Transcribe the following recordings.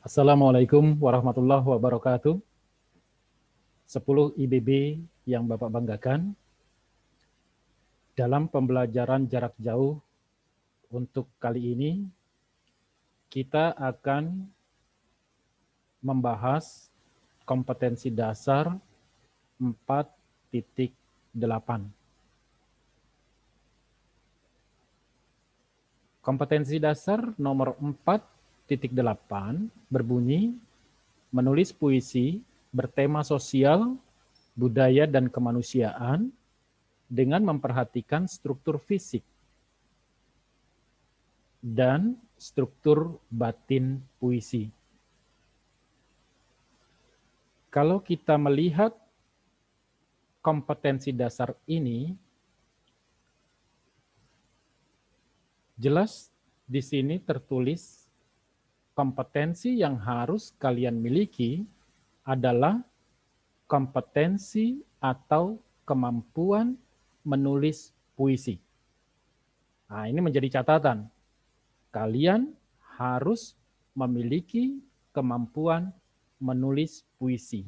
Assalamualaikum warahmatullahi wabarakatuh. 10 IBB yang Bapak banggakan. Dalam pembelajaran jarak jauh untuk kali ini, kita akan membahas kompetensi dasar 4.8. Kompetensi dasar nomor 4.8 berbunyi, menulis puisi bertema sosial, budaya, dan kemanusiaan dengan memperhatikan struktur fisik dan struktur batin puisi. Kalau kita melihat kompetensi dasar ini, jelas di sini tertulis kompetensi yang harus kalian miliki adalah kompetensi atau kemampuan menulis puisi. Nah, ini menjadi catatan. Kalian harus memiliki kemampuan menulis puisi.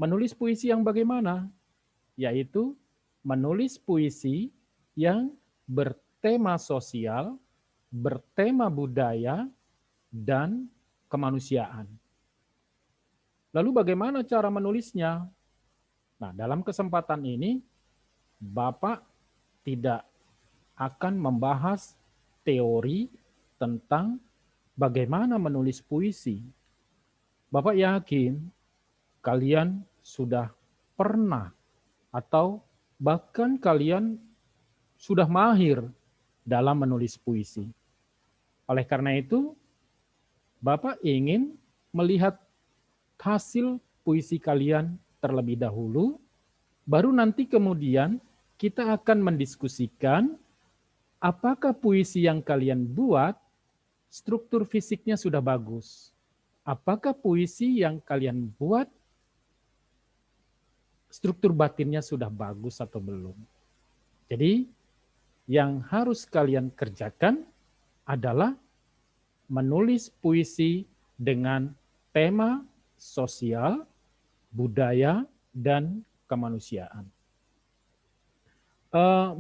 Menulis puisi yang bagaimana? Yaitu menulis puisi yang bertema sosial, bertema budaya, dan kemanusiaan. Lalu bagaimana cara menulisnya? Nah, dalam kesempatan ini, Bapak tidak akan membahas teori tentang bagaimana menulis puisi. Bapak yakin kalian sudah pernah atau bahkan kalian sudah mahir dalam menulis puisi. Oleh karena itu, Bapak ingin melihat hasil puisi kalian terlebih dahulu, baru nanti kemudian kita akan mendiskusikan apakah puisi yang kalian buat struktur fisiknya sudah bagus. Apakah puisi yang kalian buat struktur batinnya sudah bagus atau belum. Jadi yang harus kalian kerjakan adalah menulis puisi dengan tema sosial, budaya, dan kemanusiaan.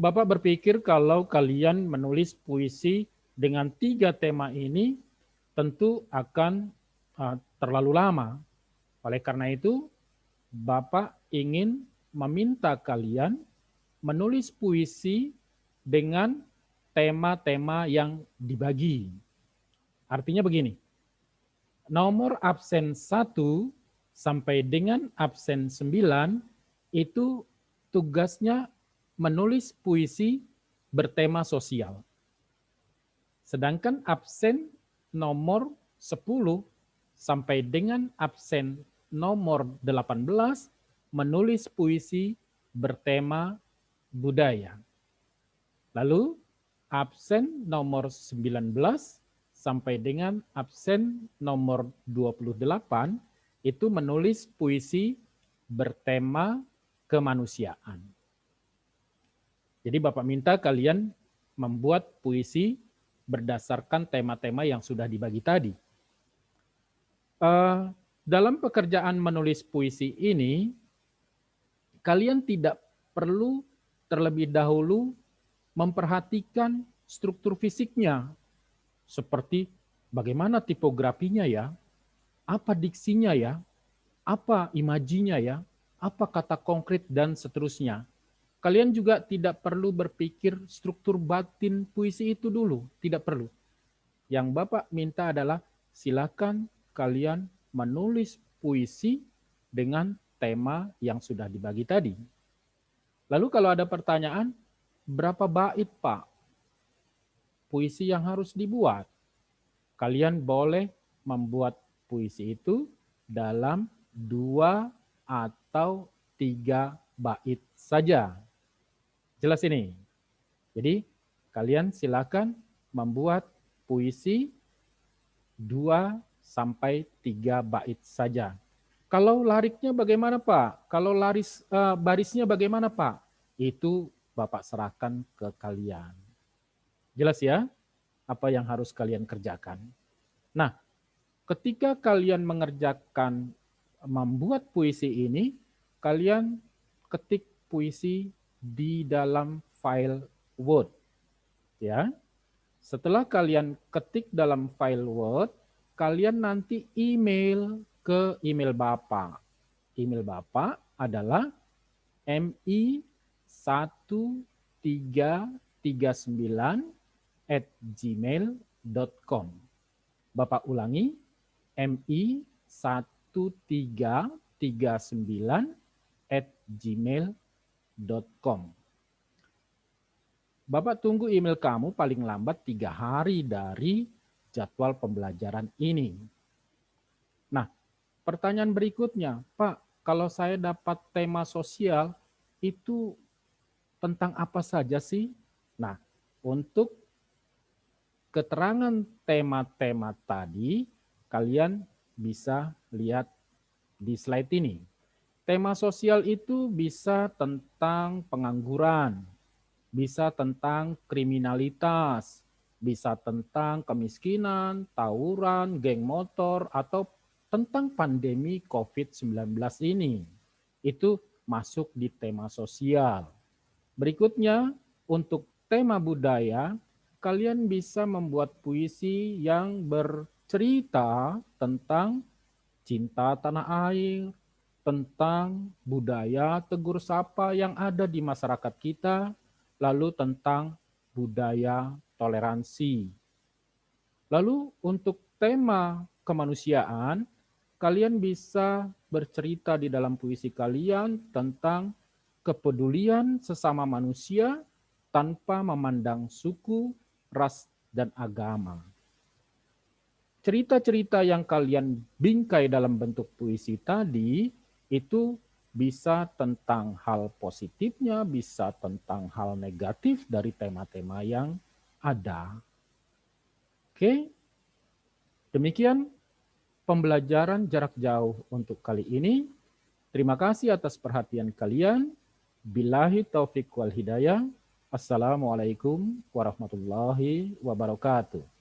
Bapak berpikir kalau kalian menulis puisi dengan 3 tema ini tentu akan terlalu lama. Oleh karena itu, Bapak ingin meminta kalian menulis puisi dengan tema-tema yang dibagi. Artinya begini, nomor absen 1 sampai dengan absen 9 itu tugasnya menulis puisi bertema sosial. Sedangkan absen nomor 10 sampai dengan absen nomor 18 menulis puisi bertema budaya. Lalu absen nomor 19 sampai dengan absen nomor 28 itu menulis puisi bertema kemanusiaan. Jadi Bapak minta kalian membuat puisi berdasarkan tema-tema yang sudah dibagi tadi. Dalam pekerjaan menulis puisi ini, kalian tidak perlu terlebih dahulu memperhatikan struktur fisiknya, seperti bagaimana tipografinya ya, apa diksinya ya, apa imajinya ya, apa kata konkret dan seterusnya. Kalian juga tidak perlu berpikir struktur batin puisi itu dulu, tidak perlu. Yang Bapak minta adalah silakan kalian menulis puisi dengan tema yang sudah dibagi tadi. Lalu kalau ada pertanyaan, berapa bait Pak puisi yang harus dibuat? Kalian boleh membuat puisi itu dalam 2 atau 3 bait saja. Jelas ini? Jadi kalian silakan membuat puisi 2 sampai 3 bait saja. Kalau lariknya bagaimana Pak? Kalau barisnya bagaimana Pak? Itu Bapak serahkan ke kalian. Jelas ya? Apa yang harus kalian kerjakan. Nah, Ketika kalian mengerjakan membuat puisi ini, kalian ketik puisi di dalam file Word, ya. Setelah kalian ketik dalam file Word, kalian nanti email ke email Bapak. Email Bapak adalah mi1339@gmail.com. Bapak ulangi, mi1339@gmail.com. Bapak tunggu email kamu paling lambat 3 hari dari jadwal pembelajaran ini. Nah, pertanyaan berikutnya, Pak, kalau saya dapat tema sosial, itu tentang apa saja sih? Nah, untuk keterangan tema-tema tadi, kalian bisa lihat di slide ini. Tema sosial itu bisa tentang pengangguran, bisa tentang kriminalitas, bisa tentang kemiskinan, tawuran, geng motor, atau tentang pandemi COVID-19 ini. Itu masuk di tema sosial. Berikutnya, untuk tema budaya, kalian bisa membuat puisi yang bercerita tentang cinta tanah air, tentang budaya tegur sapa yang ada di masyarakat kita, lalu tentang budaya toleransi. Lalu untuk tema kemanusiaan, kalian bisa bercerita di dalam puisi kalian tentang kepedulian sesama manusia tanpa memandang suku, ras, dan agama. Cerita-cerita yang kalian bingkai dalam bentuk puisi tadi itu bisa tentang hal positifnya, bisa tentang hal negatif dari tema-tema yang ada. Oke, demikian pembelajaran jarak jauh untuk kali ini. Terima kasih atas perhatian kalian. Billahi taufiq wal hidayah. Assalamualaikum warahmatullahi wabarakatuh.